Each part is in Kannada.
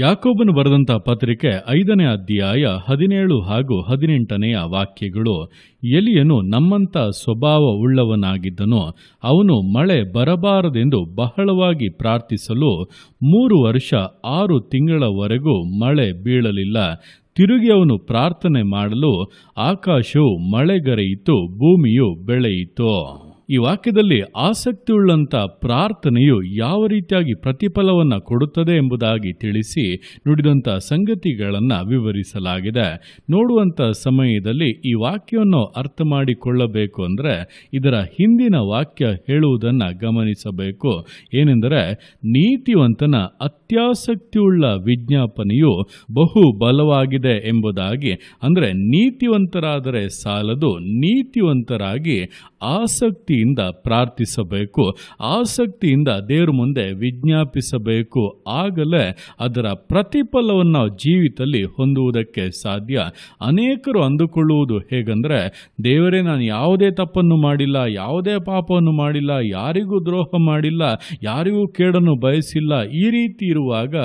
ಯಾಕೋಬನು ಬರೆದಂತಹ ಪತ್ರಿಕೆ 5ನೇ ಅಧ್ಯಾಯ 17 ಹಾಗೂ 18ನೇ ವಾಕ್ಯಗಳು. ಎಲಿಯನು ನಮ್ಮಂಥ ಸ್ವಭಾವ ಉಳ್ಳವನಾಗಿದ್ದನು. ಅವನು ಮಳೆ ಬರಬಾರದೆಂದು ಬಹಳವಾಗಿ ಪ್ರಾರ್ಥಿಸಲು 3 ವರ್ಷ 6 ತಿಂಗಳವರೆಗೂ ಮಳೆ ಬೀಳಲಿಲ್ಲ. ತಿರುಗಿ ಅವನು ಪ್ರಾರ್ಥನೆ ಮಾಡಲು ಆಕಾಶವು ಮಳೆಗರೆಯಿತು, ಭೂಮಿಯು ಬೆಳೆಯಿತು. ಈ ವಾಕ್ಯದಲ್ಲಿ ಆಸಕ್ತಿಯುಳ್ಳಂಥ ಪ್ರಾರ್ಥನೆಯು ಯಾವ ರೀತಿಯಾಗಿ ಪ್ರತಿಫಲವನ್ನು ಕೊಡುತ್ತದೆ ಎಂಬುದಾಗಿ ತಿಳಿಸಿ ನುಡಿದಂಥ ಸಂಗತಿಗಳನ್ನು ವಿವರಿಸಲಾಗಿದೆ. ನೋಡುವಂಥ ಸಮಯದಲ್ಲಿ ಈ ವಾಕ್ಯವನ್ನು ಅರ್ಥ ಮಾಡಿಕೊಳ್ಳಬೇಕು ಅಂದರೆ ಇದರ ಹಿಂದಿನ ವಾಕ್ಯ ಹೇಳುವುದನ್ನು ಗಮನಿಸಬೇಕು. ಏನೆಂದರೆ, ನೀತಿವಂತನ ಅತ್ಯಾಸಕ್ತಿಯುಳ್ಳ ವಿಜ್ಞಾಪನೆಯು ಬಹು ಬಲವಾಗಿದೆ ಎಂಬುದಾಗಿ. ಅಂದರೆ ನೀತಿವಂತರಾದರೆ ಸಾಲದು, ನೀತಿವಂತರಾಗಿ ಆಸಕ್ತಿಯಿಂದ ಪ್ರಾರ್ಥಿಸಬೇಕು, ಆಸಕ್ತಿಯಿಂದ ದೇವರ ಮುಂದೆ ವಿಜ್ಞಾಪಿಸಬೇಕು. ಆಗಲೇ ಅದರ ಪ್ರತಿಫಲವನ್ನು ನಾವು ಜೀವಿತದಲ್ಲಿ ಹೊಂದುವುದಕ್ಕೆ ಸಾಧ್ಯ. ಅನೇಕರು ಅಂದುಕೊಳ್ಳುವುದು ಹೇಗೆಂದರೆ, ದೇವರೇ, ನಾನು ಯಾವುದೇ ತಪ್ಪನ್ನು ಮಾಡಿಲ್ಲ, ಯಾವುದೇ ಪಾಪವನ್ನು ಮಾಡಿಲ್ಲ, ಯಾರಿಗೂ ದ್ರೋಹ ಮಾಡಿಲ್ಲ, ಯಾರಿಗೂ ಕೇಡನ್ನು ಬಯಸಿಲ್ಲ. ಈ ರೀತಿ ಇರುವಾಗ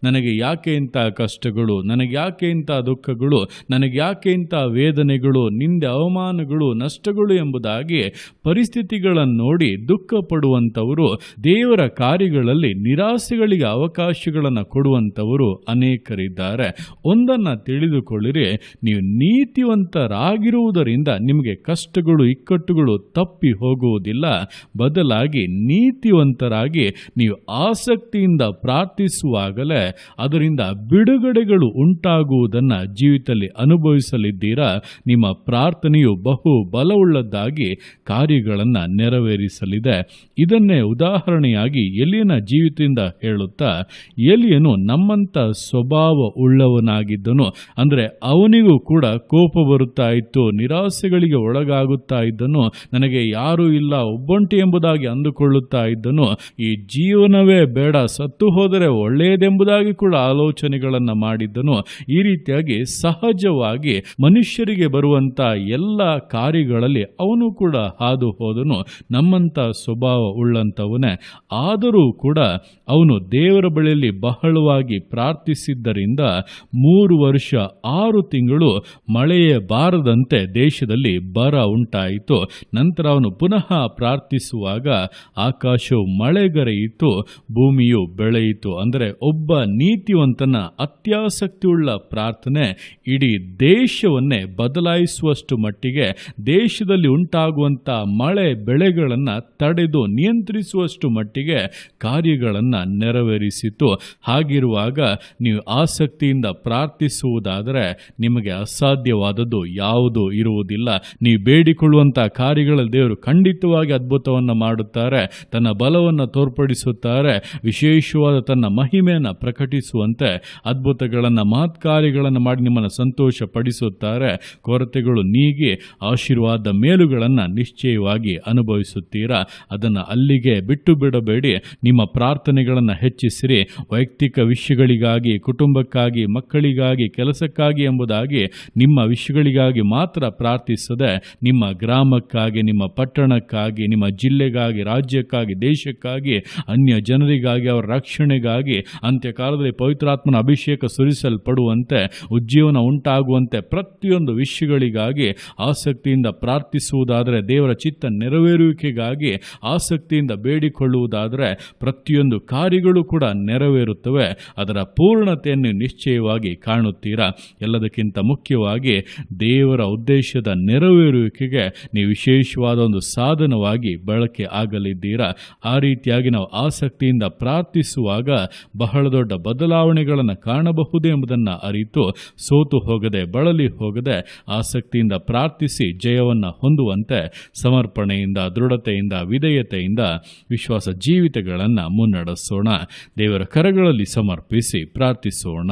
ನನಗೆ ಯಾಕೆ ಇಂಥ ಕಷ್ಟಗಳು, ನನಗೆ ಯಾಕೆ ಇಂಥ ದುಃಖಗಳು, ನನಗೆ ಯಾಕೆ ಇಂಥ ವೇದನೆಗಳು, ನಿಂದೆ, ಅವಮಾನಗಳು, ನಷ್ಟಗಳು ಎಂಬುದಾಗಿ ಪರಿಸ್ಥಿತಿಗಳನ್ನು ನೋಡಿ ದುಃಖ ಪಡುವಂಥವರು, ದೇವರ ಕಾರ್ಯಗಳಲ್ಲಿ ನಿರಾಸೆಗಳಿಗೆ ಅವಕಾಶಗಳನ್ನು ಕೊಡುವಂಥವರು ಅನೇಕರಿದ್ದಾರೆ. ಒಂದನ್ನು ತಿಳಿದುಕೊಳ್ಳಿರಿ, ನೀವು ನೀತಿವಂತರಾಗಿರುವುದರಿಂದ ನಿಮಗೆ ಕಷ್ಟಗಳು, ಇಕ್ಕಟ್ಟುಗಳು ತಪ್ಪಿ ಹೋಗುವುದಿಲ್ಲ. ಬದಲಾಗಿ ನೀತಿವಂತರಾಗಿ ನೀವು ಆಸಕ್ತಿಯಿಂದ ಪ್ರಾರ್ಥಿಸುವಾಗಲೇ ಅದರಿಂದ ಬಿಡುಗಡೆಗಳು ಉಂಟಾಗುವುದನ್ನು ಜೀವಿತದಲ್ಲಿ ಅನುಭವಿಸಲಿದ್ದೀರಾ. ನಿಮ್ಮ ಪ್ರಾರ್ಥನೆಯು ಬಹು ಬಲವುಳ್ಳದ್ದಾಗಿ ಕಾರ್ಯಗಳನ್ನು ನೆರವೇರಿಸಲಿದೆ. ಇದನ್ನೇ ಉದಾಹರಣೆಯಾಗಿ ಎಲಿಯನ ಜೀವಿತದಿಂದ ಹೇಳುತ್ತಾ, ಎಲಿಯನು ನಮ್ಮಂಥ ಸ್ವಭಾವ ಉಳ್ಳವನಾಗಿದ್ದನು. ಅಂದರೆ ಅವನಿಗೂ ಕೂಡ ಕೋಪ ಬರುತ್ತಾ ಇತ್ತು, ನಿರಾಸೆಗಳಿಗೆ ಒಳಗಾಗುತ್ತಾ ಇದ್ದನು, ನನಗೆ ಯಾರೂ ಇಲ್ಲ, ಒಬ್ಬಂಟಿ ಎಂಬುದಾಗಿ ಅಂದುಕೊಳ್ಳುತ್ತಾ ಇದ್ದನು, ಈ ಜೀವನವೇ ಬೇಡ, ಸತ್ತು ಹೋದರೆ ಒಳ್ಳೆಯದೆಂಬುದಾಗಿ ಕೂಡ ಆಲೋಚನೆಗಳನ್ನು ಮಾಡಿದ್ದನು. ಈ ರೀತಿಯಾಗಿ ಸಹಜವಾಗಿ ಮನುಷ್ಯರಿಗೆ ಬರುವಂಥ ಎಲ್ಲ ಕಾರ್ಯಗಳಲ್ಲಿ ಅವನು ಕೂಡ ಹಾದು ಹೋದನು. ನಮ್ಮಂಥ ಸ್ವಭಾವ ಉಳ್ಳಂಥವನೇ. ಆದರೂ ಕೂಡ ಅವನು ದೇವರ ಬಳಿಯಲ್ಲಿ ಬಹಳವಾಗಿ ಪ್ರಾರ್ಥಿಸಿದ್ದರಿಂದ 3 ವರ್ಷ 6 ತಿಂಗಳು ಮಳೆಯೇ ಬಾರದಂತೆ ದೇಶದಲ್ಲಿ ಬರ ಉಂಟಾಯಿತು. ನಂತರ ಅವನು ಪುನಃ ಪ್ರಾರ್ಥಿಸುವಾಗ ಆಕಾಶವು ಮಳೆಗರೆಯಿತು, ಭೂಮಿಯು ಬೆಳೆಯಿತು. ಅಂದರೆ ಒಬ್ಬ ನೀತಿವಂತನ ಅತ್ಯಾಸಕ್ತಿಯುಳ್ಳ ಪ್ರಾರ್ಥನೆ ಇಡೀ ದೇಶವನ್ನೇ ಬದಲಾಯಿಸುವಷ್ಟು ಮಟ್ಟಿಗೆ, ದೇಶದಲ್ಲಿ ಉಂಟಾಗುವಂಥ ಮಳೆ ಬೆಳೆಗಳನ್ನು ತಡೆದು ನಿಯಂತ್ರಿಸುವಷ್ಟು ಮಟ್ಟಿಗೆ ಕಾರ್ಯಗಳನ್ನು ನೆರವೇರಿಸಿತು. ಹಾಗಿರುವಾಗ ನೀವು ಆಸಕ್ತಿಯಿಂದ ಪ್ರಾರ್ಥಿಸುವುದಾದರೆ ನಿಮಗೆ ಅಸಾಧ್ಯವಾದದ್ದು ಯಾವುದೂ ಇರುವುದಿಲ್ಲ. ನೀವು ಬೇಡಿಕೊಳ್ಳುವಂಥ ಕಾರ್ಯಗಳಲ್ಲಿ ದೇವರು ಖಂಡಿತವಾಗಿ ಅದ್ಭುತವನ್ನು ಮಾಡುತ್ತಾರೆ, ತನ್ನ ಬಲವನ್ನು ತೋರ್ಪಡಿಸುತ್ತಾರೆ, ವಿಶೇಷವಾದ ತನ್ನ ಮಹಿಮೆಯನ್ನು ಪ್ರಕಟಿಸುವಂತೆ ಅದ್ಭುತಗಳನ್ನು, ಮಹತ್ಕಾರ್ಯಗಳನ್ನು ಮಾಡಿ ನಿಮ್ಮನ್ನು ಸಂತೋಷ ಪಡಿಸುತ್ತಾರೆ. ಕೊರತೆಗಳು ನೀಗಿ ಆಶೀರ್ವಾದ ಮೇಲುಗಳನ್ನು ನಿಶ್ಚಯವಾಗಿ ಅನುಭವಿಸುತ್ತೀರಾ. ಅದನ್ನು ಅಲ್ಲಿಗೆ ಬಿಟ್ಟು ಬಿಡಬೇಡಿ. ನಿಮ್ಮ ಪ್ರಾರ್ಥನೆಗಳನ್ನು ಹೆಚ್ಚಿಸಿರಿ. ವೈಯಕ್ತಿಕ ವಿಷಯಗಳಿಗಾಗಿ, ಕುಟುಂಬಕ್ಕಾಗಿ, ಮಕ್ಕಳಿಗಾಗಿ, ಕೆಲಸಕ್ಕಾಗಿ ಎಂಬುದಾಗಿ ನಿಮ್ಮ ವಿಷಯಗಳಿಗಾಗಿ ಮಾತ್ರ ಪ್ರಾರ್ಥಿಸದೆ, ನಿಮ್ಮ ಗ್ರಾಮಕ್ಕಾಗಿ, ನಿಮ್ಮ ಪಟ್ಟಣಕ್ಕಾಗಿ, ನಿಮ್ಮ ಜಿಲ್ಲೆಗಾಗಿ, ರಾಜ್ಯಕ್ಕಾಗಿ, ದೇಶಕ್ಕಾಗಿ, ಅನ್ಯ ಜನರಿಗಾಗಿ, ಅವರ ರಕ್ಷಣೆಗಾಗಿ, ಅಂತ್ಯಕಾಲದಲ್ಲಿ ಪವಿತ್ರಾತ್ಮನ ಅಭಿಷೇಕ ಸುರಿಸಲ್ಪಡುವಂತೆ, ಉಜ್ಜೀವನ ಉಂಟಾಗುವಂತೆ ಪ್ರತಿಯೊಂದು ವಿಷಯಗಳಿಗಾಗಿ ಆಸಕ್ತಿಯಿಂದ ಪ್ರಾರ್ಥಿಸುವುದಾದರೆ, ದೇವರ ಚಿತ್ತ ನೆರವೇರುವಿಕೆಗಾಗಿ ಆಸಕ್ತಿಯಿಂದ ಬೇಡಿಕೊಳ್ಳುವುದಾದರೆ ಪ್ರತಿಯೊಂದು ಕಾರ್ಯಗಳು ಕೂಡ ನೆರವೇರುತ್ತವೆ. ಅದರ ಪೂರ್ಣತೆಯನ್ನು ನಿಶ್ಚಯವಾಗಿ ಕಾಣುತ್ತೀರಾ. ಎಲ್ಲದಕ್ಕಿಂತ ಮುಖ್ಯವಾಗಿ ದೇವರ ಉದ್ದೇಶದ ನೆರವೇರುವಿಕೆಗೆ ನೀವು ವಿಶೇಷವಾದ ಒಂದು ಸಾಧನವಾಗಿ ಬಳಕೆ ಆಗಲಿದ್ದೀರಾ. ಆ ರೀತಿಯಾಗಿ ನಾವು ಆಸಕ್ತಿಯಿಂದ ಪ್ರಾರ್ಥಿಸುವಾಗ ಬಹಳ ದೊಡ್ಡ ಬದಲಾವಣೆಗಳನ್ನು ಕಾಣಬಹುದು ಎಂಬುದನ್ನು ಅರಿತು ಸೋತು ಹೋಗದೆ, ಬಳಲಿ ಹೋಗದೆ ಆಸಕ್ತಿಯಿಂದ ಪ್ರಾರ್ಥಿಸಿ ಜಯವನ್ನು ಹೊಂದುವಂತೆ ಸಮರ್ಪಣೆಯಿಂದ, ದೃಢತೆಯಿಂದ, ವಿಧೇಯತೆಯಿಂದ ವಿಶ್ವಾಸ ಜೀವಿತಗಳನ್ನು ಮುನ್ನಡೆಸೋಣ. ದೇವರ ಕರಗಳಲ್ಲಿ ಸಮರ್ಪಿಸಿ ಪ್ರಾರ್ಥಿಸೋಣ.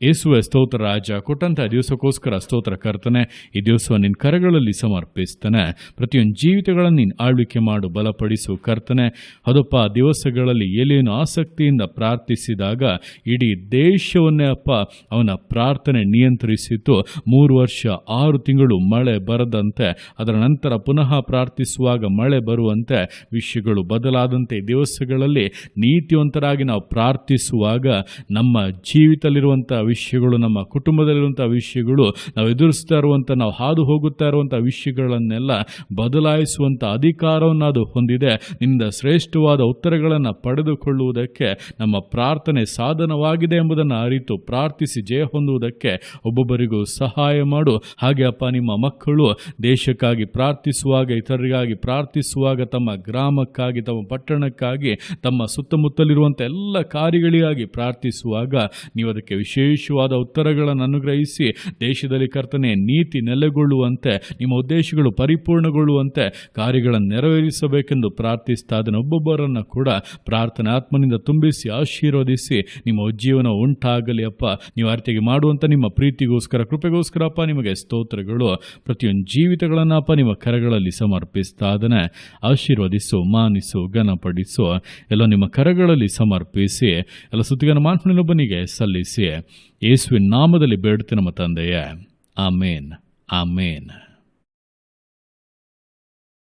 ಯೇಸುವೆ ಸ್ತೋತ್ರ ರಾಜ, ಕೊಟ್ಟಂಥ ದಿವಸಕ್ಕೋಸ್ಕರ ಸ್ತೋತ್ರ ಕರ್ತನೆ. ಈ ದಿವಸ ನಿನ್ನ ಕರಗಳಲ್ಲಿ ಸಮರ್ಪಿಸ್ತಾನೆ. ಪ್ರತಿಯೊಂದು ಜೀವಿತಗಳನ್ನು ನೀನು ಆಳ್ವಿಕೆ ಮಾಡು, ಬಲಪಡಿಸು ಕರ್ತನೆ. ಅದಪ್ಪ, ದಿವಸಗಳಲ್ಲಿ ಎಲೇನು ಆಸಕ್ತಿಯಿಂದ ಪ್ರಾರ್ಥಿಸಿದಾಗ ಇಡೀ ದೇಶವನ್ನೇ ಅಪ್ಪ ಅವನ ಪ್ರಾರ್ಥನೆ ನಿಯಂತ್ರಿಸಿತು. 3 ವರ್ಷ 6 ತಿಂಗಳು ಮಳೆ ಬರದಂತೆ, ಅದರ ನಂತರ ಪುನಃ ಪ್ರಾರ್ಥಿಸುವಾಗ ಮಳೆ ಬರುವಂತೆ ವಿಷಯಗಳು ಬದಲಾದಂತೆ ದಿವಸಗಳಲ್ಲಿ ನೀತಿವಂತರಾಗಿ ನಾವು ಪ್ರಾರ್ಥಿಸುವಾಗ ನಮ್ಮ ಜೀವಿತದಲ್ಲಿರುವಂಥ ವಿಷಯಗಳು, ನಮ್ಮ ಕುಟುಂಬದಲ್ಲಿರುವಂಥ ವಿಷಯಗಳು, ನಾವು ಎದುರಿಸ್ತಾ ಇರುವಂಥ, ನಾವು ಹಾದು ಹೋಗುತ್ತಾ ಇರುವಂಥ ವಿಷಯಗಳನ್ನೆಲ್ಲ ಬದಲಾಯಿಸುವಂಥ ಅಧಿಕಾರವನ್ನು ಅದು ಹೊಂದಿದೆ. ನಿನ್ನಿಂದ ಶ್ರೇಷ್ಠವಾದ ಉತ್ತರಗಳನ್ನು ಪಡೆದುಕೊಳ್ಳುವುದಕ್ಕೆ ನಮ್ಮ ಪ್ರಾರ್ಥನೆ ಸಾಧನವಾಗಿದೆ ಎಂಬುದನ್ನು ಅರಿತು ಪ್ರಾರ್ಥಿಸಿ ಜಯ ಹೊಂದುವುದಕ್ಕೆ ಒಬ್ಬೊಬ್ಬರಿಗೂ ಸಹಾಯ ಮಾಡು. ಹಾಗೆ ಅಪ್ಪ, ನಿಮ್ಮ ಮಕ್ಕಳು ದೇಶಕ್ಕಾಗಿ ಪ್ರಾರ್ಥಿಸುವಾಗ, ಇತರರಿಗಾಗಿ ಪ್ರಾರ್ಥಿಸುವಾಗ, ತಮ್ಮ ಗ್ರಾಮಕ್ಕಾಗಿ, ತಮ್ಮ ಪಟ್ಟಣಕ್ಕಾಗಿ, ತಮ್ಮ ಸುತ್ತಮುತ್ತಲಿರುವಂಥ ಎಲ್ಲ ಕಾರ್ಯಗಳಿಗಾಗಿ ಪ್ರಾರ್ಥಿಸುವಾಗ ನೀವು ಅದಕ್ಕೆ ವಿಶೇಷವಾದ ಉತ್ತರಗಳನ್ನು ಅನುಗ್ರಹಿಸಿ ದೇಶದಲ್ಲಿ ಕರ್ತನೆ ನೀತಿ ನೆಲೆಗೊಳ್ಳುವಂತೆ, ನಿಮ್ಮ ಉದ್ದೇಶಗಳು ಪರಿಪೂರ್ಣಗೊಳ್ಳುವಂತೆ ಕಾರ್ಯಗಳನ್ನು ನೆರವೇರಿಸಬೇಕೆಂದು ಪ್ರಾರ್ಥಿಸ್ತಾ ಅದನ್ನು ಒಬ್ಬೊಬ್ಬರನ್ನು ಕೂಡ ಪ್ರಾರ್ಥನೆ ಆತ್ಮನಿಂದ ತುಂಬಿಸಿ ಆಶೀರ್ವದಿಸಿ ನಿಮ್ಮ ಉಜ್ಜೀವನ ಉಂಟಾಗಲಿ ಅಪ್ಪ. ನೀವು ಆರ್ತಿಗೆ ಮಾಡುವಂಥ ನಿಮ್ಮ ಪ್ರೀತಿಗೋಸ್ಕರ, ಕೃಪೆಗೋಸ್ಕರ ಅಪ್ಪ ನಿಮಗೆ ಸ್ತೋತ್ರಗಳು. ಪ್ರತಿಯೊಂದು ಜೀವಿತಗಳನ್ನು ಅಪ್ಪ ನಿಮ್ಮ ಕರಗಳಲ್ಲಿ ಸಮರ್ಪಿಸ್ತಾ ಅದನ್ನು ಆಶೀರ್ವದಿಸು, ಮಾನಿಸು, ಘನಪಡಿಸು. ಎಲ್ಲ ನಿಮ್ಮ ಕರಗಳಲ್ಲಿ ಸಮರ್ಪಿಸಿ ಎಲ್ಲ ಸುತ್ತಿಗನ ಮಾನ್ಪನಿಗೊಬ್ಬನಿಗೆ ಸಲ್ಲಿಸಿ ಯೇಸುವಿನ ನಾಮದಲ್ಲಿ ಬೇಡುತ್ತೆ ನಮ್ಮ ತಂದೆಯೇ. ಆಮೇನ್, ಆಮೇನ್.